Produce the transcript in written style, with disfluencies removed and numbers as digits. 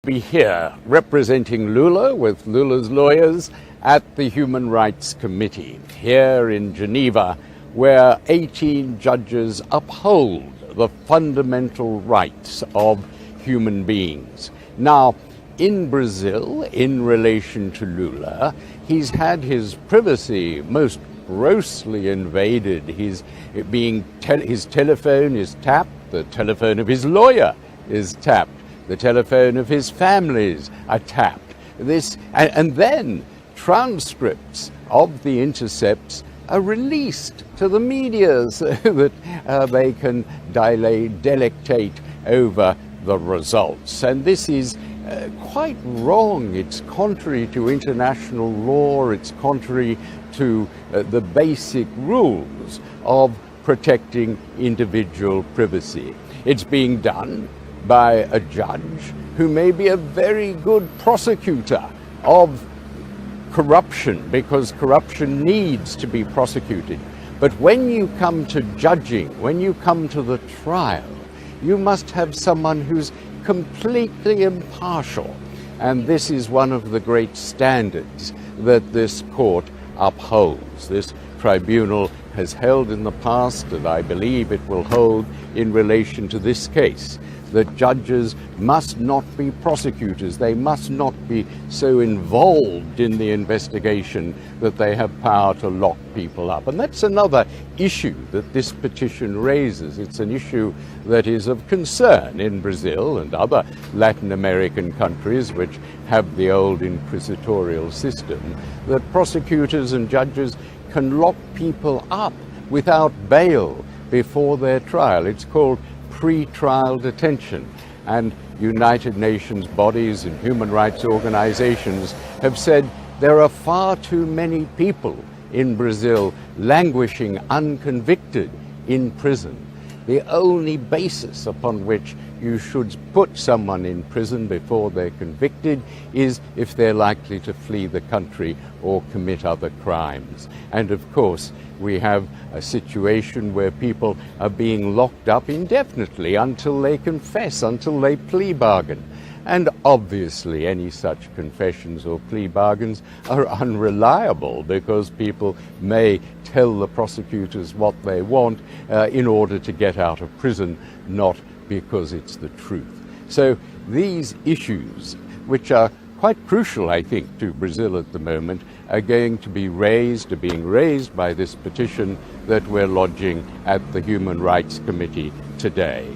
be here representing Lula with Lula's lawyers at the Human Rights Committee here in Geneva, where 18 judges uphold the fundamental rights of human beings. Now, in Brazil, in relation to Lula, he's had his privacy most grossly invaded. His telephone is tapped, the telephone of his lawyer is tapped, the telephone of his families are tapped. And then transcripts of the intercepts are released to the media so that they can delectate over the results. And this is quite wrong. It's contrary to international law. It's contrary to the basic rules of protecting individual privacy. It's being done by a judge who may be a very good prosecutor of corruption, because corruption needs to be prosecuted. But when you come to judging, when you come to the trial, you must have someone who's completely impartial. And this is one of the great standards that this court upholds. This tribunal has held in the past, and I believe it will hold in relation to this case, that judges must not be prosecutors. They must not be so involved in the investigation that they have power to lock people up. And that's another issue that this petition raises. It's an issue that is of concern in Brazil and other Latin American countries which have the old inquisitorial system, that prosecutors and judges can lock people up without bail before their trial. It's called pre-trial detention, and United Nations bodies and human rights organizations have said there are far too many people in Brazil languishing unconvicted in prison. The only basis upon which you should put someone in prison before they're convicted is if they're likely to flee the country or commit other crimes. And of course, we have a situation where people are being locked up indefinitely until they confess, until they plea bargain. And obviously any such confessions or plea bargains are unreliable, because people may tell the prosecutors what they want in order to get out of prison, not because it's the truth. So these issues, which are quite crucial, I think, to Brazil at the moment, are being raised by this petition that we're lodging at the Human Rights Committee today.